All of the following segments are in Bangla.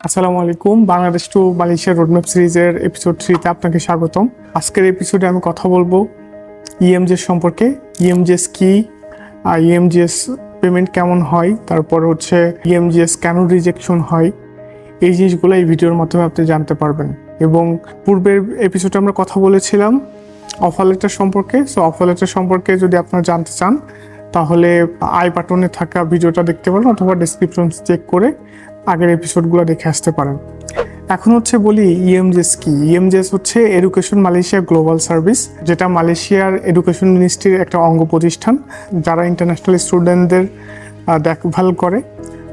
আসসালামু আলাইকুম। বাংলাদেশ টু মালয়েশিয়া রোডম্যাপ সিরিজের এপিসোড 3-তে আপনাকে স্বাগতম। আজকের এপিসোডে আমি কথা বলবো ইএমজিএস সম্পর্কে। ইএমজিএস কি, ইএমজিএস পেমেন্ট কেমন হয়, তারপর হচ্ছে ইএমজিএস কেন রিজেকশন হয়, এই জিনিসগুলো এই ভিডিওর মাধ্যমে আপনি জানতে পারবেন। এবং পূর্বের এপিসোডে আমরা কথা বলেছিলাম অফার লেটার সম্পর্কে। সো অফার লেটার সম্পর্কে যদি আপনারা জানতে চান তাহলে আই বাটনে থাকা ভিডিওটা দেখতে পারেন অথবা ডেসক্রিপশন চেক করে আগের এপিসোডগুলো দেখে আসতে পারেন। এখন হচ্ছে বলি ইএমজিএস কি। ইএমজিএস হচ্ছে এডুকেশন মালয়েশিয়া গ্লোবাল সার্ভিস, যেটা মালয়েশিয়ার এডুকেশন মিনিস্ট্রির একটা অঙ্গ প্রতিষ্ঠান যারা ইন্টারন্যাশনাল স্টুডেন্টদের দেখভাল করে।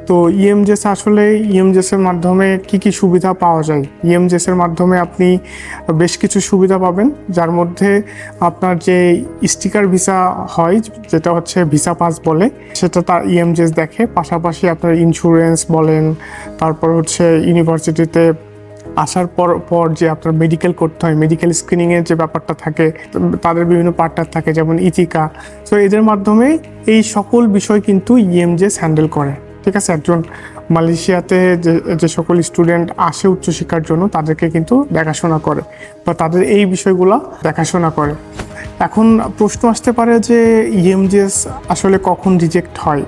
তো ইএমজিএস আসলে ইএমজিএসের মাধ্যমে কি সুবিধা পাওয়া যায়। ইএমজিএসের মাধ্যমে আপনি বেশ কিছু সুবিধা পাবেন, যার মধ্যে আপনার যে স্টিকার ভিসা হয়, যেটা হচ্ছে ভিসা পাস বলে, সেটা তার ইএমজিএস দেখে। পাশাপাশি আপনার ইন্স্যুরেন্স বলেন, তারপর হচ্ছে ইউনিভার্সিটিতে আসার পর যে আপনার মেডিকেল করতে হয়, মেডিকেল স্ক্রিনিংয়ের যে ব্যাপারটা থাকে, তাদের বিভিন্ন পার্টনার থাকে যেমন ইথিকা। সো এদের মাধ্যমে এই সকল বিষয় কিন্তু ইএমজিএস হ্যান্ডেল করে। ঠিক আছে, একজন মালয়েশিয়াতে যে সকল স্টুডেন্ট আসে উচ্চশিক্ষার জন্য তাদেরকে কিন্তু দেখাশোনা করে বা তাদের এই বিষয়গুলো দেখাশোনা করে। এখন প্রশ্ন আসতে পারে যে ইএমজিএস আসলে কখন রিজেক্ট হয়।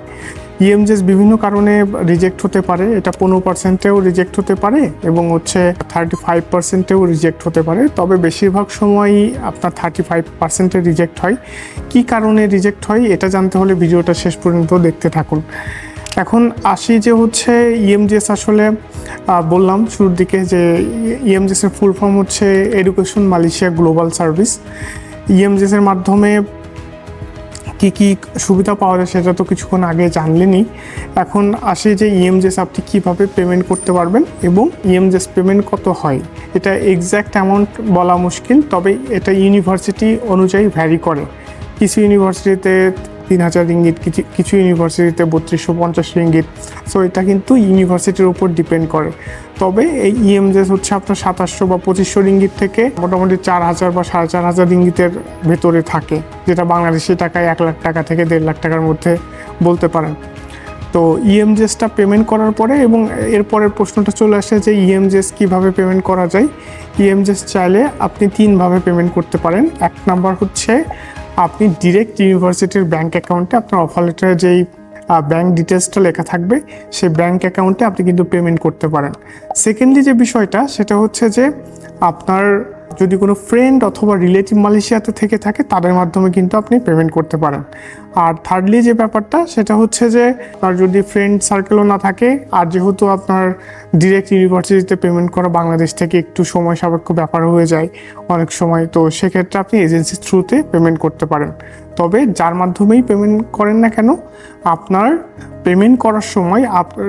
ইএমজিএস বিভিন্ন কারণে রিজেক্ট হতে পারে। এটা 15%-এও রিজেক্ট হতে পারে এবং হচ্ছে 35%-এও রিজেক্ট হতে পারে। তবে বেশিরভাগ সময়ই আপনার 35%-এ রিজেক্ট হয়। কি কারণে রিজেক্ট হয় এটা জানতে হলে ভিডিওটা শেষ পর্যন্ত দেখতে থাকুন। এখন আসি যে হচ্ছে ইএমজিএস আসলে বললাম শুরুর দিকে যে ইএমজিএসের ফুল ফর্ম হচ্ছে এডুকেশন মালয়েশিয়া গ্লোবাল সার্ভিস। ইএমজিএসের মাধ্যমে কি সুবিধা পাওয়া যায় সেটা তো কিছুক্ষণ আগে জানলেনই। এখন আসি যে ইএমজিএস আপনি কীভাবে পেমেন্ট করতে পারবেন এবং ইএমজিএস পেমেন্ট কত হয়। এটা এক্স্যাক্ট অ্যামাউন্ট বলা মুশকিল, তবে এটা ইউনিভার্সিটি অনুযায়ী ভ্যারি করে। কিছু ইউনিভার্সিটিতে 3000 রিঙ্গিত, কিছু ইউনিভার্সিটিতে 3250 রিঙ্গিত। সো এটা কিন্তু ইউনিভার্সিটির উপর ডিপেন্ড করে। তবে এই ইএমজিএস হচ্ছে আপনার 2700 বা 2500 রিঙ্গিত থেকে মোটামুটি 4000 বা 4500 রিঙ্গিতের ভেতরে থাকে, যেটা বাংলাদেশি টাকায় 1 লাখ টাকা থেকে 1.5 লাখ টাকার মধ্যে বলতে পারেন। তো ইএমজিএসটা পেমেন্ট করার পরে এবং এরপরের প্রশ্নটা চলে আসে যে ইএমজিএস কীভাবে পেমেন্ট করা যায়। ইএমজিএস চাইলে আপনি 3ভাবে পেমেন্ট করতে পারেন। 1 নাম্বার হচ্ছে আপনি ডিরেক্ট ইউনিভার্সিটির ব্যাঙ্ক অ্যাকাউন্টে আপনার অফার লেটারে যেই ব্যাঙ্ক ডিটেলসটা লেখা থাকবে সেই ব্যাঙ্ক অ্যাকাউন্টে আপনি কিন্তু পেমেন্ট করতে পারেন। সেকেন্ডলি যে বিষয়টা সেটা হচ্ছে যে আপনার যদি কোনো ফ্রেন্ড অথবা রিলেটিভ মালয়েশিয়াতে থেকে থাকে তাদের মাধ্যমে কিন্তু আপনি পেমেন্ট করতে পারেন। আর থার্ডলি যে ব্যাপারটা সেটা হচ্ছে যে আপনার যদি ফ্রেন্ড সার্কেলও না থাকে, আর যেহেতু আপনার ডিরেক্ট ইউনিভার্সিটিতে পেমেন্ট করা বাংলাদেশ থেকে একটু সময় সাপেক্ষ ব্যাপার হয়ে যায় অনেক সময়, তো সেক্ষেত্রে আপনি এজেন্সির থ্রুতে পেমেন্ট করতে পারেন। তবে যার মাধ্যমেই পেমেন্ট করেন না কেন, আপনার পেমেন্ট করার সময়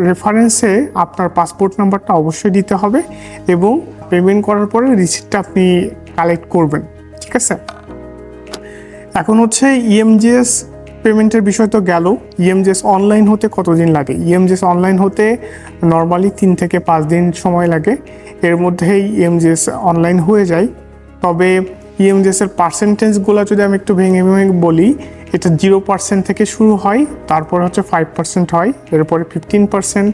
রেফারেন্সে আপনার পাসপোর্ট নাম্বারটা অবশ্যই দিতে হবে এবং পেমেন্ট করার পরে রিসিপ্টটা আপনি কালেক্ট করবেন। ঠিক আছে, এখন হচ্ছে ইএমজিএস পেমেন্টের বিষয় তো গেল। ইএমজিএস অনলাইন হতে কতদিন লাগে? ইএমজিএস অনলাইন হতে নর্মালি 3 থেকে 5 দিন সময় লাগে। এর মধ্যেই ইএমজিএস অনলাইন হয়ে যায়। তবে ইএমজিএসের পার্সেন্টেজগুলো যদি আমি একটু ভেঙে বলি, এটা 0% থেকে শুরু হয়, তারপর হচ্ছে 5% হয়, এরপরে 15%,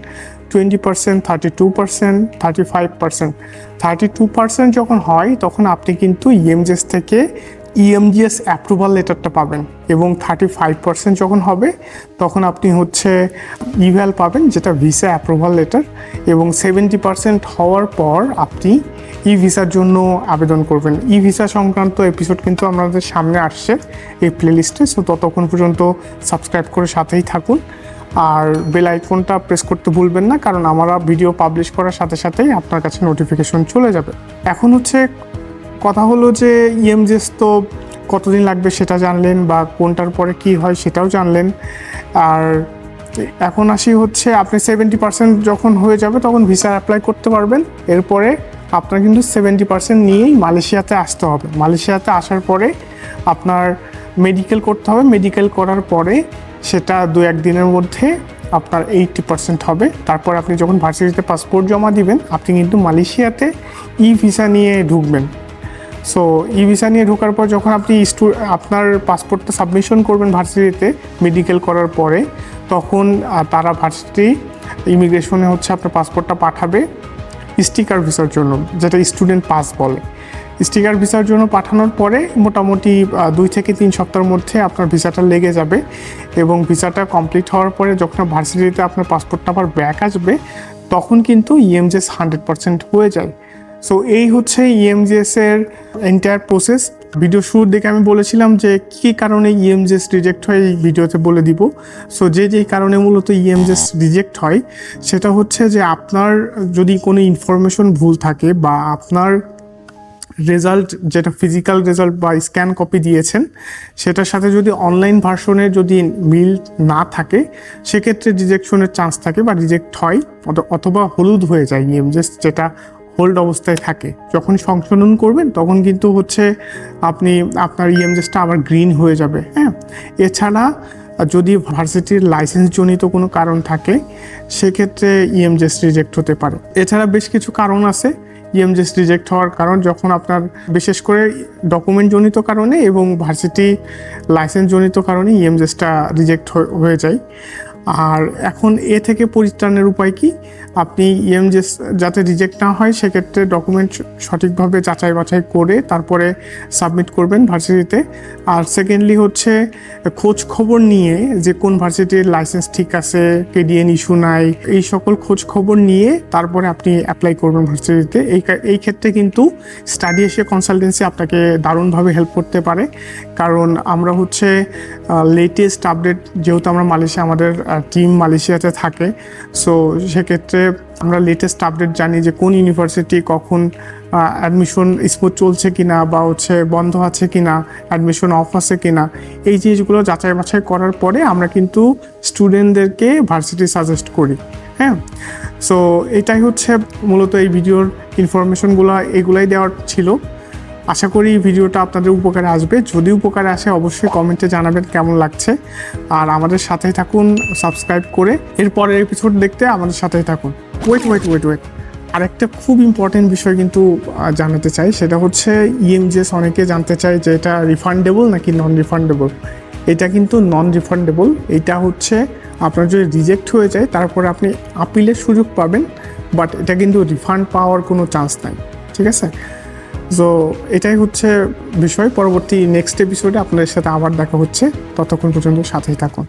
20%, 32%, 35%। 32% যখন হয় তখন আপনি কিন্তু ইএমজিএস থেকে ইএমজিএস অ্যাপ্রুভাল লেটারটা পাবেন এবং 35% যখন হবে তখন আপনি হচ্ছে ইভ্যাল পাবেন, যেটা ভিসা অ্যাপ্রুভাল লেটার। এবং 70% হওয়ার পর আপনি ই ভিসার জন্য আবেদন করবেন। ই ভিসা সংক্রান্ত এপিসোড কিন্তু আমাদের সামনে আসছে এই প্লেলিস্টে। সো ততক্ষণ পর্যন্ত সাবস্ক্রাইব করে সাথেই থাকুন আর বেল আইকনটা প্রেস করতে ভুলবেন না, কারণ আমরা ভিডিও পাবলিশ করার সাথে সাথেই আপনার কাছে নোটিফিকেশন চলে যাবে। এখন হচ্ছে কথা হলো যে ইএমজিএস তো কতদিন লাগবে সেটা জানলেন, বা কোনটার পরে কি হয় সেটাও জানলেন। আর এখন আসি হচ্ছে আপনি 70% যখন হয়ে যাবে তখন ভিসা অ্যাপ্লাই করতে পারবেন। এরপরে আপনার কিন্তু 70% নিয়েই মালয়েশিয়াতে আসতে হবে। মালয়েশিয়াতে আসার পরে আপনার মেডিকেল করতে হবে। মেডিকেল করার পরে সেটা 2-1 দিনের মধ্যে আপনার 80% হবে। তারপর আপনি যখন ভার্সিটিতে পাসপোর্ট জমা দিবেন আপনি কিন্তু মালয়েশিয়াতে ই ভিসা নিয়ে ঢুকবেন। সো ই ভিসা নিয়ে ঢোকার পর যখন আপনি আপনার পাসপোর্টটা সাবমিশন করবেন ভার্সিটিতে মেডিকেল করার পরে, তখন তারা ভার্সিটি ইমিগ্রেশনে হচ্ছে আপনার পাসপোর্টটা পাঠাবে স্টিকার ভিসার জন্য, যেটা স্টুডেন্ট পাস বলে। স্টিকার ভিসার জন্য পাঠানোর পরে মোটামুটি 2 থেকে 3 সপ্তাহের মধ্যে আপনার ভিসাটা লেগে যাবে, এবং ভিসাটা কমপ্লিট হওয়ার পরে যখন ভার্সিটিতে আপনার পাসপোর্টটা আবার ব্যাক আসবে, তখন কিন্তু EMGS 100% হয়ে যায়। সো এই হচ্ছে EMGS এর এন্টায়ার প্রসেস। ভিডিও শুরুর দিকে আমি বলেছিলাম যে কী কারণে EMGS রিজেক্ট হয়, এই ভিডিওতে বলে দিব। সো যেই কারণে মূলত EMGS রিজেক্ট হয় সেটা হচ্ছে যে আপনার যদি কোনো ইনফরমেশন ভুল থাকে, বা আপনার রেজাল্ট যেটা ফিজিক্যাল রেজাল্ট বা স্ক্যান কপি দিয়েছেন সেটার সাথে যদি অনলাইন ভার্সনে যদি মিল না থাকে, সেক্ষেত্রে রিজেকশনের চান্স থাকে বা রিজেক্ট হয়, অথবা হলুদ হয়ে যায় EMGS, যেটা হোল্ড অবস্থায় থাকে। যখন সংশোধন করবেন তখন কিন্তু হচ্ছে আপনার EMGSটা আবার গ্রিন হয়ে যাবে। হ্যাঁ, এছাড়া যদি ভার্সিটির লাইসেন্সজনিত কোনো কারণ থাকে, সেক্ষেত্রে EMGS রিজেক্ট হতে পারে। এছাড়া বেশ কিছু কারণ আছে EMGS রিজেক্ট হওয়ার কারণ, যখন আপনার বিশেষ করে ডকুমেন্টজনিত কারণে এবং ভার্সিটি লাইসেন্সজনিত কারণে EMGSটা রিজেক্ট হয়ে যায়। আর এখন এ থেকে পরিত্রাণের উপায় কি? আপনি EMGS যাতে রিজেক্ট না হয়, সেক্ষেত্রে ডকুমেন্ট সঠিকভাবে যাচাই বাছাই করে তারপরে সাবমিট করবেন ভার্সিটিতে। আর সেকেন্ডলি হচ্ছে খোঁজ খবর নিয়ে যে কোন ভার্সিটির লাইসেন্স ঠিক আছে, KDN ইস্যু নাই, এই সকল খোঁজ খবর নিয়ে তারপরে আপনি অ্যাপ্লাই করবেন ভার্সিটিতে। এই ক্ষেত্রে কিন্তু স্টাডি এশিয়া কনসালটেন্সি আপনাকে দারুণভাবে হেল্প করতে পারে, কারণ আমরা হচ্ছে লেটেস্ট আপডেট, যেহেতু আমরা আমাদের টিম মালয়েশিয়াতে থাকে, সো সেক্ষেত্রে আমরা লেটেস্ট আপডেট জানি যে কোন ইউনিভার্সিটি কখন অ্যাডমিশন স্মুথ চলছে কিনা, বা হচ্ছে বন্ধ আছে কিনা, অ্যাডমিশন অফ আছে কিনা, এই জিনিসগুলো যাচাই বাছাই করার পরে আমরা কিন্তু স্টুডেন্টদেরকে ভার্সিটি সাজেস্ট করি। হ্যাঁ, সো এটাই হচ্ছে মূলত এই ভিডিওর ইনফরমেশনগুলো, এগুলাই দেওয়ার ছিল। আশা করি ভিডিওটা আপনাদের উপকারে আসবে। যদি উপকারে আসে অবশ্যই কমেন্টে জানাবেন কেমন লাগছে, আর আমাদের সাথেই থাকুন সাবস্ক্রাইব করে। এরপরের এপিসোড দেখতে আমাদের সাথেই থাকুন। ওয়েট, আরেকটা খুব ইম্পর্টেন্ট বিষয় কিন্তু জানাতে চাই, সেটা হচ্ছে EMGS অনেকে জানতে চায় যে এটা রিফান্ডেবল নাকি নন রিফান্ডেবল। এটা কিন্তু নন রিফান্ডেবল। এটা হচ্ছে আপনার যদি রিজেক্ট হয়ে যায় তারপরে আপনি আপিলের সুযোগ পাবেন, বাট এটা কিন্তু রিফান্ড পাওয়ার কোনো চান্স নাই। ঠিক আছে? সো এটাই হচ্ছে বিষয়। পরবর্তী নেক্সট এপিসোডে আপনাদের সাথে আবার দেখা হচ্ছে। ততক্ষণ পর্যন্ত সাথেই থাকুন।